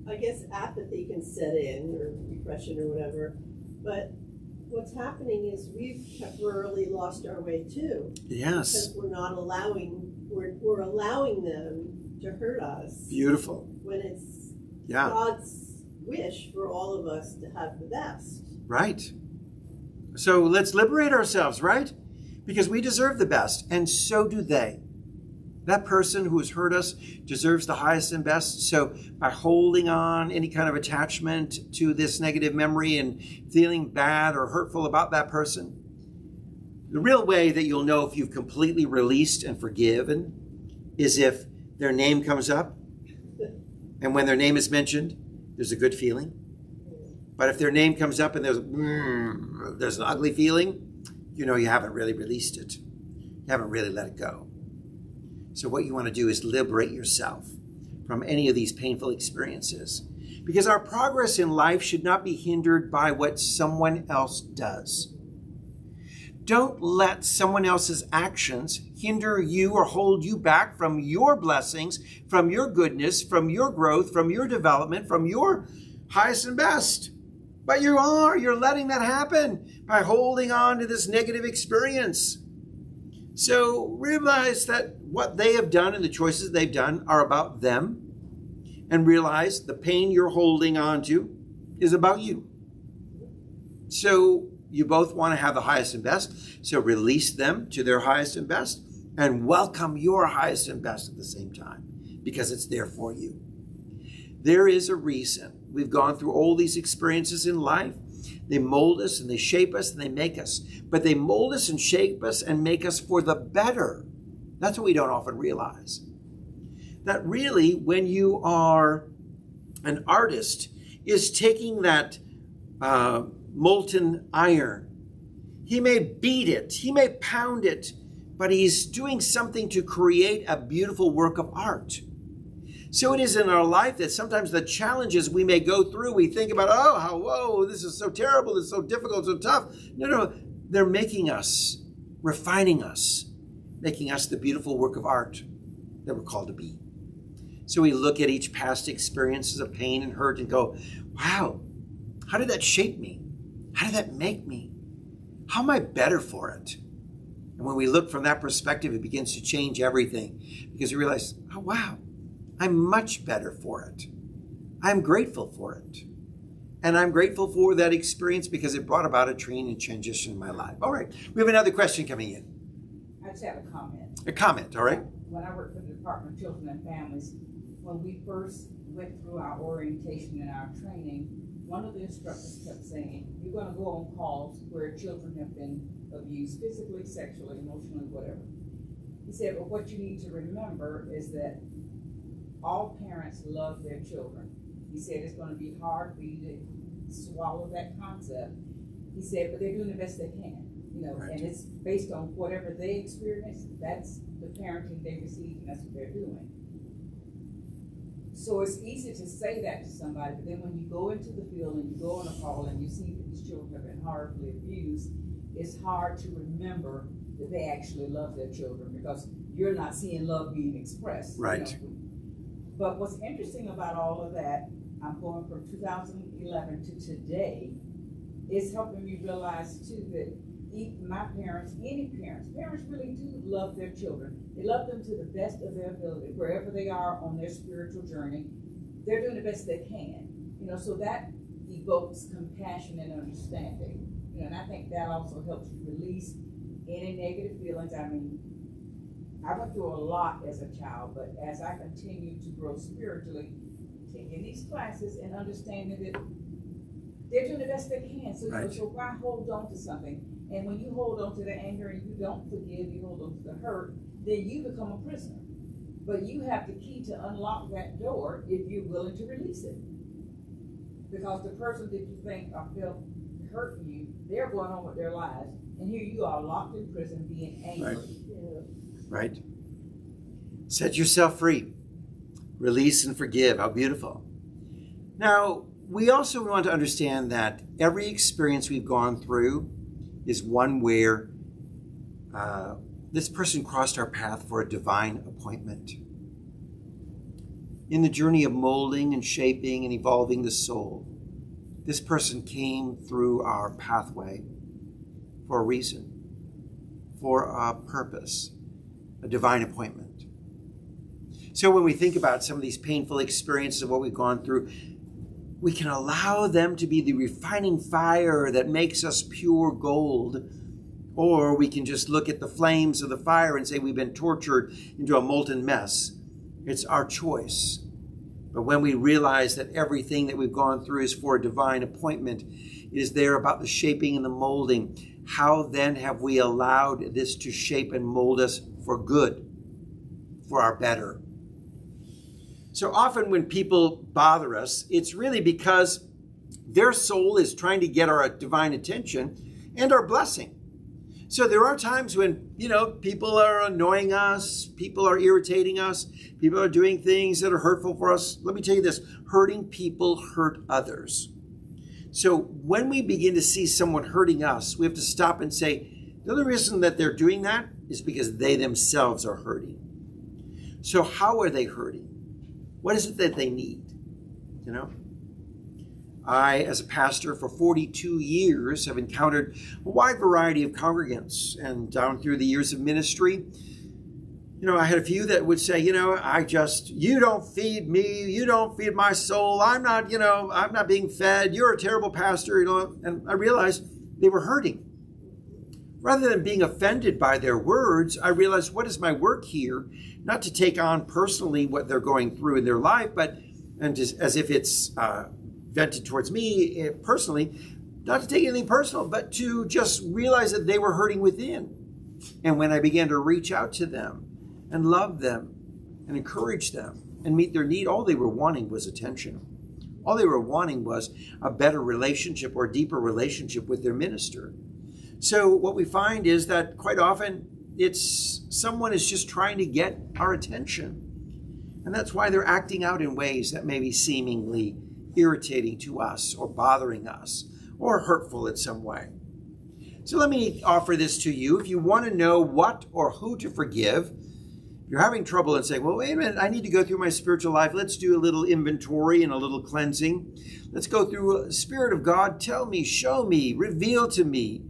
Speaker 2: I guess apathy can set in, or depression or whatever. But what's happening is we've temporarily lost our way too.
Speaker 1: Yes.
Speaker 2: Because we're allowing them to hurt us.
Speaker 1: Beautiful.
Speaker 2: When it's
Speaker 1: Yeah.
Speaker 2: God's wish for all of us to have the best.
Speaker 1: Right. So let's liberate ourselves, right? Because we deserve the best, and so do they. That person who has hurt us deserves the highest and best. So by holding on any kind of attachment to this negative memory and feeling bad or hurtful about that person, the real way that you'll know if you've completely released and forgiven is if their name comes up. And when their name is mentioned, there's a good feeling. But if their name comes up and there's an ugly feeling, you know you haven't really released it. You haven't really let it go. So what you want to do is liberate yourself from any of these painful experiences. Because our progress in life should not be hindered by what someone else does. Don't let someone else's actions hinder you or hold you back from your blessings, from your goodness, from your growth, from your development, from your highest and best. But you're letting that happen by holding on to this negative experience. So realize that what they have done and the choices they've done are about them, and realize the pain you're holding on to is about you. So you both want to have the highest and best, so release them to their highest and best and welcome your highest and best at the same time, because it's there for you. There is a reason we've gone through all these experiences in life. They mold us and they shape us and they make us. But they mold us and shape us and make us for the better. That's what we don't often realize. That really, when you are an artist, is taking that molten iron. He may beat it, he may pound it, but he's doing something to create a beautiful work of art. So it is in our life that sometimes the challenges we may go through, we think about, this is so terrible, this is so difficult, so tough. No, they're making us, refining us, making us the beautiful work of art that we're called to be. So we look at each past experiences of pain and hurt and go, wow, how did that shape me? How did that make me? How am I better for it? And when we look from that perspective, it begins to change everything, because you realize, oh, wow, I'm much better for it. I'm grateful for it. And I'm grateful for that experience because it brought about a change and transition in my life. All right, we have another question coming in.
Speaker 4: I just have a comment.
Speaker 1: A comment, all right?
Speaker 4: When I worked for the Department of Children and Families, when we first went through our orientation and our training, one of the instructors kept saying, you're going to go on calls where children have been abused physically, sexually, emotionally, whatever. He said, but what you need to remember is that all parents love their children. He said it's going to be hard for you to swallow that concept. He said, but they're doing the best they can, right. And it's based on whatever they experience. That's the parenting they receive, and that's what they're doing. So it's easy to say that to somebody, but then when you go into the field and you go on a call and you see that these children have been horribly abused, it's hard to remember that they actually love their children because you're not seeing love being expressed.
Speaker 1: Right.
Speaker 4: But what's interesting about all of that, I'm going from 2011 to today, is helping me realize too that my parents, any parents really do love their children. They love them to the best of their ability, wherever they are on their spiritual journey. They're doing the best they can, so that evokes compassion and understanding, and I think that also helps you release any negative feelings. I mean, I went through a lot as a child, but as I continue to grow spiritually, taking these classes and understanding that they're doing the best they can. So,
Speaker 1: right.
Speaker 4: So why hold on to something? And when you hold on to the anger and you don't forgive, you hold on to the hurt, then you become a prisoner. But you have the key to unlock that door if you're willing to release it. Because the person that you think or feel hurting you, they're going on with their lives. And here you are locked in prison being angry.
Speaker 1: Right. Right. Set yourself free. Release and forgive. How beautiful. Now, we also want to understand that every experience we've gone through is one where this person crossed our path for a divine appointment. In the journey of molding and shaping and evolving the soul, this person came through our pathway for a reason, for a purpose, a divine appointment. So when we think about some of these painful experiences of what we've gone through, we can allow them to be the refining fire that makes us pure gold. Or we can just look at the flames of the fire and say we've been tortured into a molten mess. It's our choice. But when we realize that everything that we've gone through is for a divine appointment, it is there about the shaping and the molding. How then have we allowed this to shape and mold us for good, for our better? So often when people bother us, it's really because their soul is trying to get our divine attention and our blessing. So there are times when, people are annoying us, people are irritating us, people are doing things that are hurtful for us. Let me tell you this, hurting people hurt others. So when we begin to see someone hurting us, we have to stop and say, the only reason that they're doing that is because they themselves are hurting. So how are they hurting? What is it that they need? I, as a pastor for 42 years, have encountered a wide variety of congregants. And down through the years of ministry, I had a few that would say, you don't feed me, you don't feed my soul. I'm not being fed. You're a terrible pastor, And I realized they were hurting. Rather than being offended by their words, I realized, what is my work here? Not to take on personally what they're going through in their life, as if it's vented towards me personally, not to take anything personal, but to just realize that they were hurting within. And when I began to reach out to them and love them and encourage them and meet their need, all they were wanting was attention. All they were wanting was a better relationship or a deeper relationship with their minister. So what we find is that quite often someone is just trying to get our attention. And that's why they're acting out in ways that may be seemingly irritating to us or bothering us or hurtful in some way. So let me offer this to you. If you want to know what or who to forgive, if you're having trouble and saying, well, wait a minute, I need to go through my spiritual life. Let's do a little inventory and a little cleansing. Let's go through Spirit of God. Tell me, show me, reveal to me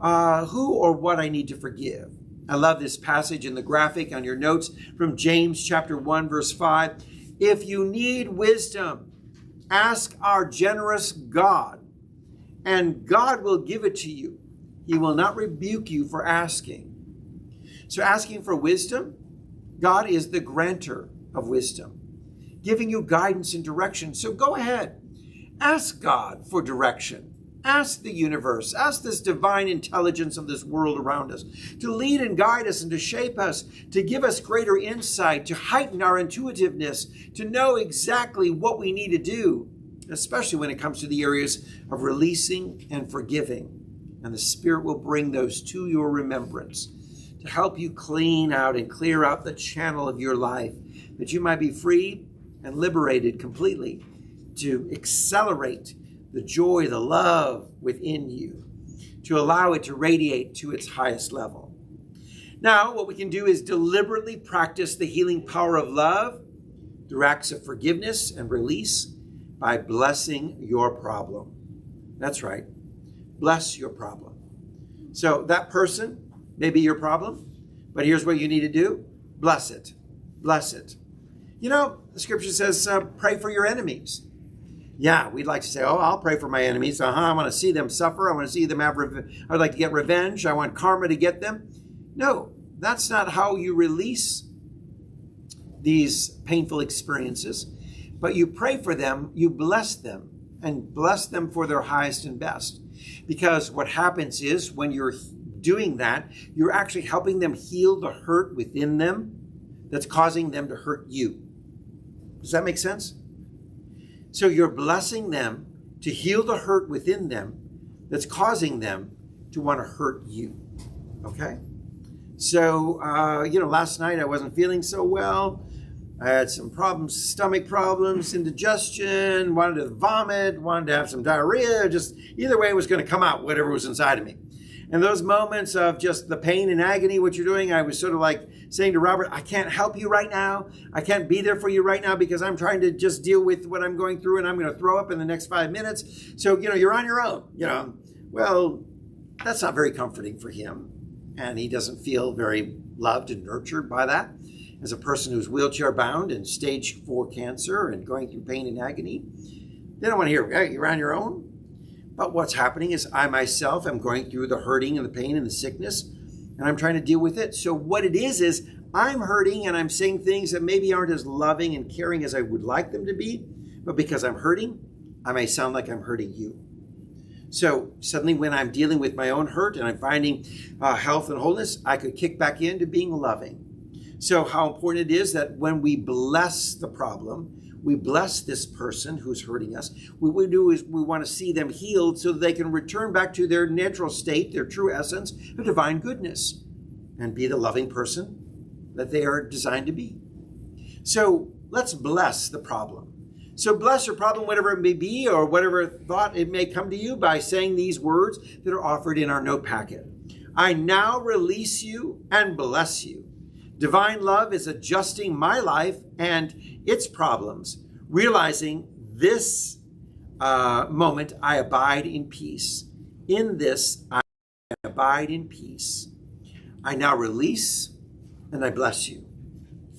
Speaker 1: who or what I need to forgive. I love this passage in the graphic on your notes from James chapter 1, verse 5. If you need wisdom, ask our generous God, and God will give it to you. He will not rebuke you for asking. So asking for wisdom, God is the grantor of wisdom, giving you guidance and direction. So go ahead, ask God for direction. Ask the universe, ask this divine intelligence of this world around us to lead and guide us and to shape us, to give us greater insight, to heighten our intuitiveness, to know exactly what we need to do, especially when it comes to the areas of releasing and forgiving. And the Spirit will bring those to your remembrance to help you clean out and clear out the channel of your life, that you might be free and liberated completely to accelerate the joy, the love within you, to allow it to radiate to its highest level. Now, what we can do is deliberately practice the healing power of love through acts of forgiveness and release by blessing your problem. That's right. Bless your problem. So that person may be your problem, but here's what you need to do. Bless it. Bless it. The scripture says, pray for your enemies. Yeah, we'd like to say, I'll pray for my enemies. I want to see them suffer. I want to see them have I'd like to get revenge. I want karma to get them. No, that's not how you release these painful experiences. But you pray for them, you bless them, and bless them for their highest and best. Because what happens is when you're doing that, you're actually helping them heal the hurt within them that's causing them to hurt you. Does that make sense? So you're blessing them to heal the hurt within them that's causing them to want to hurt you. Okay? So, last night I wasn't feeling so well. I had some problems, stomach problems, indigestion, wanted to vomit, wanted to have some diarrhea. Just either way, it was going to come out, whatever was inside of me. And those moments of just the pain and agony, what you're doing, I was sort of like saying to Robert, I can't help you right now. I can't be there for you right now because I'm trying to just deal with what I'm going through and I'm going to throw up in the next 5 minutes. So, you're on your own, Well, that's not very comforting for him. And he doesn't feel very loved and nurtured by that. As a person who's wheelchair bound and stage 4 cancer and going through pain and agony, they don't want to hear, hey, you're on your own. But what's happening is I myself am going through the hurting and the pain and the sickness, and I'm trying to deal with it. So what it is I'm hurting and I'm saying things that maybe aren't as loving and caring as I would like them to be. But because I'm hurting, I may sound like I'm hurting you. So suddenly when I'm dealing with my own hurt and I'm finding health and wholeness, I could kick back into being loving. So how important it is that when we bless the problem, we bless this person who's hurting us. What we do is we want to see them healed so that they can return back to their natural state, their true essence of divine goodness, and be the loving person that they are designed to be. So let's bless the problem. So bless your problem, whatever it may be, or whatever thought it may come to you, by saying these words that are offered in our note packet. I now release you and bless you. Divine love is adjusting my life and its problems, realizing this moment I abide in peace. In this I abide in peace. I now release and I bless you.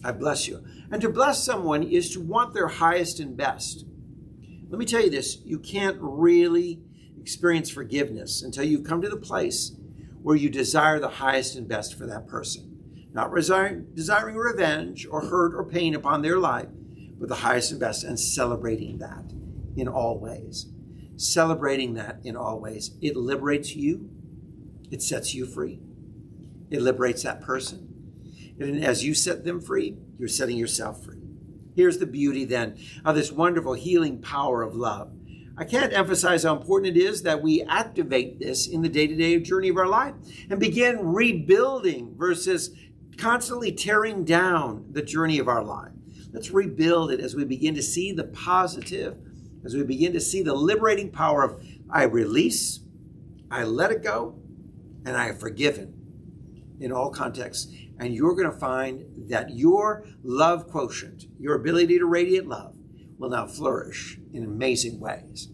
Speaker 1: I bless you. And to bless someone is to want their highest and best. Let me tell you this, you can't really experience forgiveness until you've come to the place where you desire the highest and best for that person. Not desiring revenge or hurt or pain upon their life, but the highest and best, and celebrating that in all ways. Celebrating that in all ways. It liberates you. It sets you free. It liberates that person. And as you set them free, you're setting yourself free. Here's the beauty then of this wonderful healing power of love. I can't emphasize how important it is that we activate this in the day-to-day journey of our life and begin rebuilding versus constantly tearing down the journey of our life. Let's rebuild it as we begin to see the positive, as we begin to see the liberating power of I release, I let it go, and I have forgiven in all contexts. And you're going to find that your love quotient, your ability to radiate love, will now flourish in amazing ways.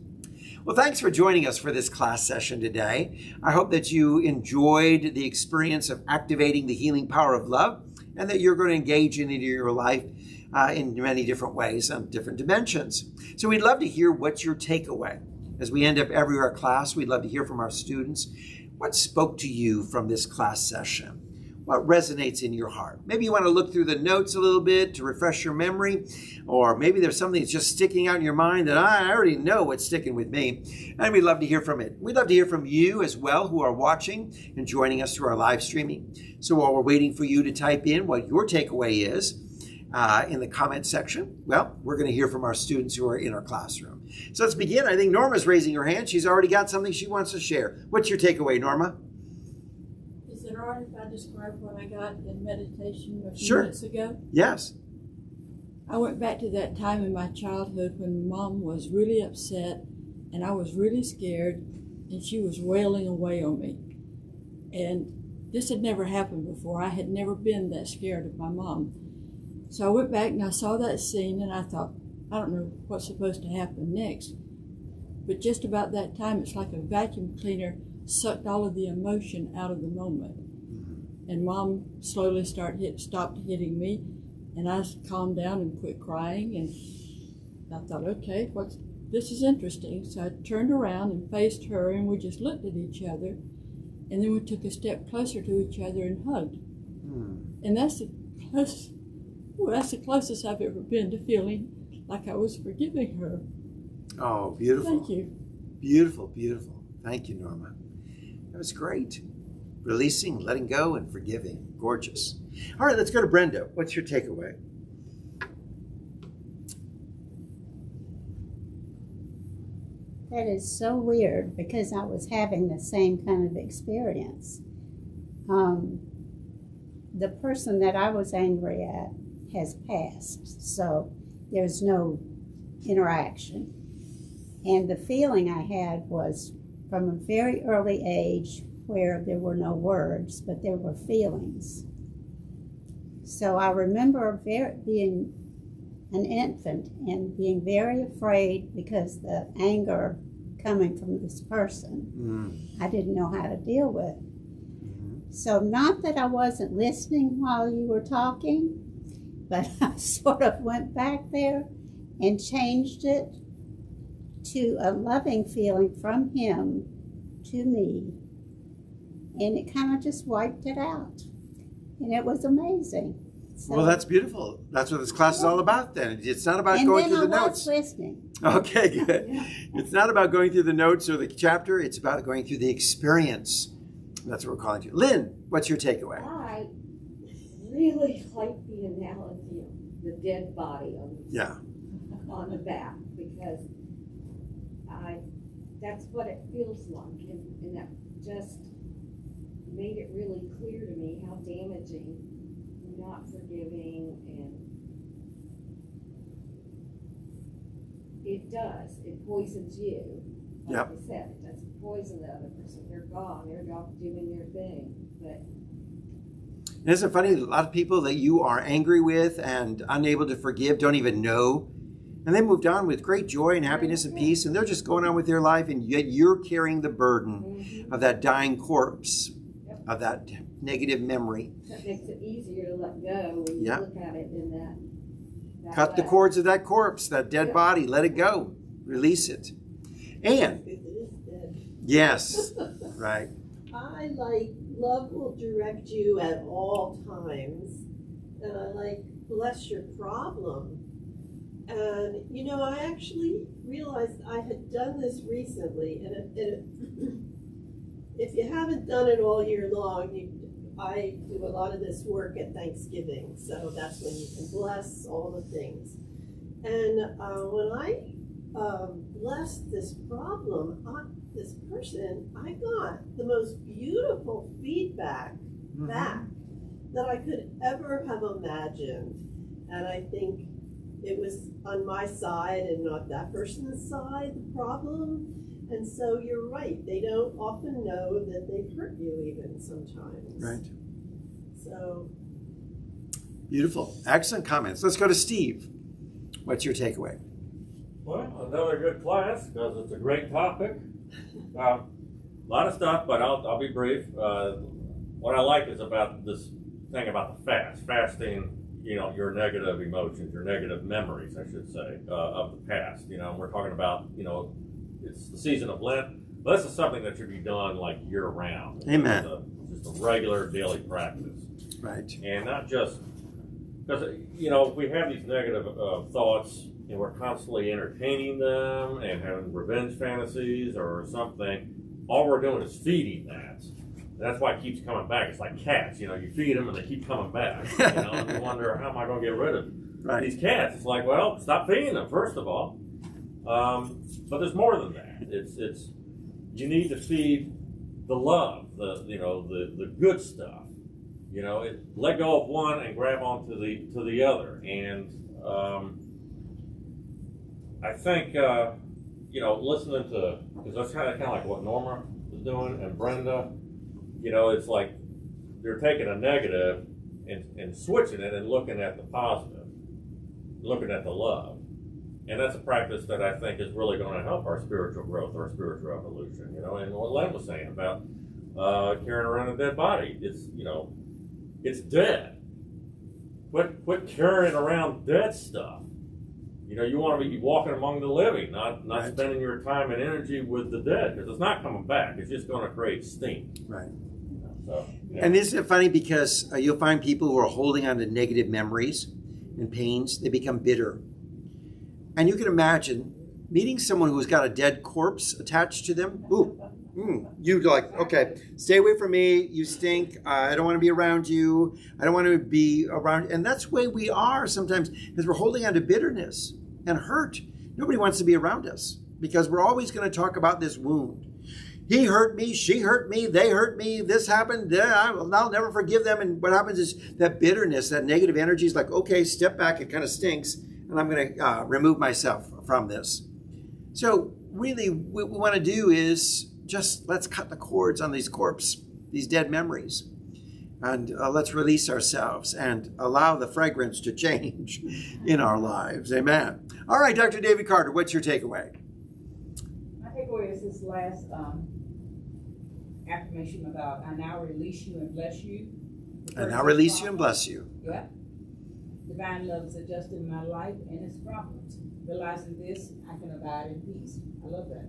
Speaker 1: Well, thanks for joining us for this class session today. I hope that you enjoyed the experience of activating the healing power of love, and that you're going to engage in it in your life in many different ways on different dimensions. So we'd love to hear what's your takeaway. As we end up every class, we'd love to hear from our students. What spoke to you from this class session? What resonates in your heart? Maybe you want to look through the notes a little bit to refresh your memory, or maybe there's something that's just sticking out in your mind that I already know what's sticking with me, and we'd love to hear from it. We'd love to hear from you as well who are watching and joining us through our live streaming. So while we're waiting for you to type in what your takeaway is in the comment section, well, we're going to hear from our students who are in our classroom. So let's begin. I think Norma's raising her hand. She's already got something she wants to share. What's your takeaway, Norma?
Speaker 5: Is it all right if I describe what I got in meditation a few
Speaker 1: Sure.
Speaker 5: minutes ago?
Speaker 1: Yes.
Speaker 5: I went back to that time in my childhood when Mom was really upset and I was really scared and she was wailing away on me. And this had never happened before. I had never been that scared of my mom. So I went back and I saw that scene and I thought, I don't know what's supposed to happen next. But just about that time, it's like a vacuum cleaner sucked all of the emotion out of the moment. And Mom slowly stopped hitting me, and I calmed down and quit crying. And I thought, okay, this is interesting. So I turned around and faced her, and we just looked at each other. And then we took a step closer to each other and hugged. And that's the closest I've ever been to feeling like I was forgiving her.
Speaker 1: Oh, beautiful.
Speaker 5: Thank you.
Speaker 1: Beautiful, beautiful. Thank you, Norma. That was great. Releasing, letting go, and forgiving. Gorgeous. All right, let's go to Brenda. What's your takeaway?
Speaker 6: That is so weird because I was having the same kind of experience. The person that I was angry at has passed, so there's no interaction. And the feeling I had was from a very early age, where there were no words, but there were feelings. So I remember being an infant and being very afraid because the anger coming from this person, I didn't know how to deal with. So not that I wasn't listening while you were talking, but I sort of went back there and changed it to a loving feeling from him to me. And it kind of just wiped it out. And it was amazing. So,
Speaker 1: Well, that's beautiful. That's what this class is all about then. It's not about going through the
Speaker 6: And then I
Speaker 1: notes.
Speaker 6: was listening.
Speaker 1: Okay, good. It's not about going through the notes or the chapter. It's about going through the experience. That's what we're calling it. Lynn, what's your takeaway?
Speaker 7: I really like the analogy of the dead body
Speaker 1: Yeah.
Speaker 7: on the back, because that's what it feels like, and that just made it really clear to me how damaging not forgiving and it does. It poisons you. Like
Speaker 1: Yep.
Speaker 7: I said, it doesn't poison the other person. They're gone. They're off doing their thing. But
Speaker 1: Isn't it funny? A lot of people that you are angry with and unable to forgive don't even know. And they moved on with great joy and happiness and peace, and they're just going on with their life, and yet you're carrying the burden of that dying corpse, of that negative memory.
Speaker 7: that makes it easier to let go when you
Speaker 1: Yeah.
Speaker 7: look at it in that
Speaker 1: Cut the
Speaker 7: way.
Speaker 1: cords of that corpse, that dead
Speaker 7: Yeah.
Speaker 1: body, let it go, release it. And,
Speaker 2: It is dead.
Speaker 1: yes, right.
Speaker 2: I like love will direct you at all times, and I like bless your problem. And you know, I actually realized I had done this recently, and if you haven't done it all year long, I do a lot of this work at Thanksgiving, so that's when you can bless all the things. And when I blessed this problem, this person, I got the most beautiful feedback back that I could ever have imagined. And I think it was on my side and not that person's side, the problem. And so you're right, they don't often know that they've hurt you even sometimes.
Speaker 1: Right.
Speaker 2: So
Speaker 1: Beautiful. Excellent comments. Let's go to Steve. What's your takeaway?
Speaker 3: Well, another good class because it's a great topic. A lot of stuff, but I'll be brief. What I like is about this thing about the fasting. You know, your negative emotions, your negative memories, I should say, of the past. You know, we're talking about, you know, it's the season of Lent. But this is something that should be done like year round.
Speaker 1: Amen.
Speaker 3: Just a regular daily practice.
Speaker 1: Right.
Speaker 3: And not just because, you know, if we have these negative thoughts and we're constantly entertaining them and having revenge fantasies or something, all we're doing is feeding that. And that's why it keeps coming back. It's like cats, you know, you feed them and they keep coming back. You know, and you wonder, how am I going to get rid of
Speaker 1: Right.
Speaker 3: these cats? It's like, well, stop feeding them, first of all. But there's more than that. It's you need to feed the love, the good stuff. You know, let go of one and grab onto the other. And I think you know, listening to, because that's kind of like what Norma was doing and Brenda. You know, it's like they're taking a negative and switching it and looking at the positive, looking at the love. And that's a practice that I think is really going to help our spiritual growth, our spiritual evolution. You know, and what Len was saying about carrying around a dead body, it's, you know, it's dead. Quit carrying around dead stuff. You know, you want to be walking among the living, not
Speaker 1: Right.
Speaker 3: spending your time and energy with the dead, because it's not coming back. It's just going to create steam.
Speaker 1: Right.
Speaker 3: So, yeah.
Speaker 1: And isn't it funny because you'll find people who are holding on to negative memories and pains, they become bitter. And you can imagine meeting someone who's got a dead corpse attached to them. Ooh, you're like, okay, stay away from me. You stink. I don't want to be around you. I don't want to be around. And that's the way we are sometimes, because we're holding on to bitterness and hurt. Nobody wants to be around us because we're always going to talk about this wound. He hurt me, she hurt me, they hurt me, this happened, I'll never forgive them. And what happens is that bitterness, that negative energy is like, okay, step back, it kind of stinks, and I'm going to remove myself from this. So really what we want to do is let's cut the cords on these dead memories. And let's release ourselves and allow the fragrance to change in our lives. Amen. All right, Dr. David Carter, what's your takeaway?
Speaker 4: My takeaway is this last affirmation about, I now release you and bless you.
Speaker 1: And now release you and bless you.
Speaker 4: Yeah. Divine love is adjusting my life and its problems. Realizing this, I can abide in peace. I love that.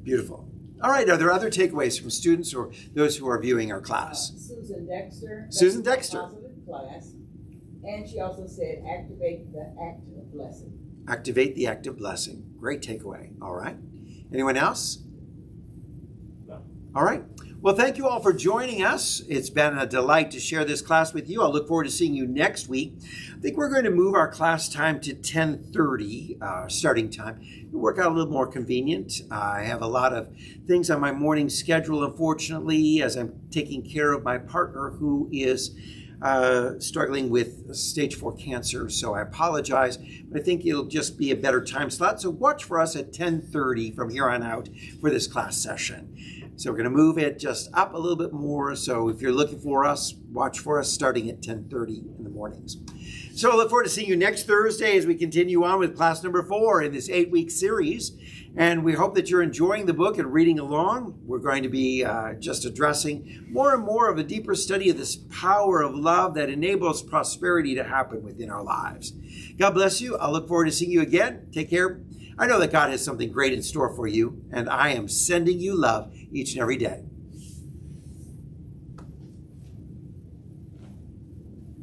Speaker 1: Beautiful. All right, are there other takeaways from students or those who are viewing our class?
Speaker 4: Susan Dexter.
Speaker 1: Susan Dexter.
Speaker 4: Positive class. And she also said, activate the act of blessing.
Speaker 1: Activate the act of blessing. Great takeaway. All right. Anyone else?
Speaker 3: No.
Speaker 1: All right. Well, thank you all for joining us. It's been a delight to share this class with you. I look forward to seeing you next week. I think we're going to move our class time to 10:30, starting time. It'll work out a little more convenient. I have a lot of things on my morning schedule, unfortunately, as I'm taking care of my partner who is struggling with stage 4 cancer. So I apologize, but I think it'll just be a better time slot. So watch for us at 10:30 from here on out for this class session. So we're going to move it just up a little bit more. So if you're looking for us, watch for us starting at 10:30 in the mornings. So I look forward to seeing you next Thursday as we continue on with class number 4 in this 8-week series. And we hope that you're enjoying the book and reading along. We're going to be just addressing more and more of a deeper study of this power of love that enables prosperity to happen within our lives. God bless you. I look forward to seeing you again. Take care. I know that God has something great in store for you, and I am sending you love each and every day.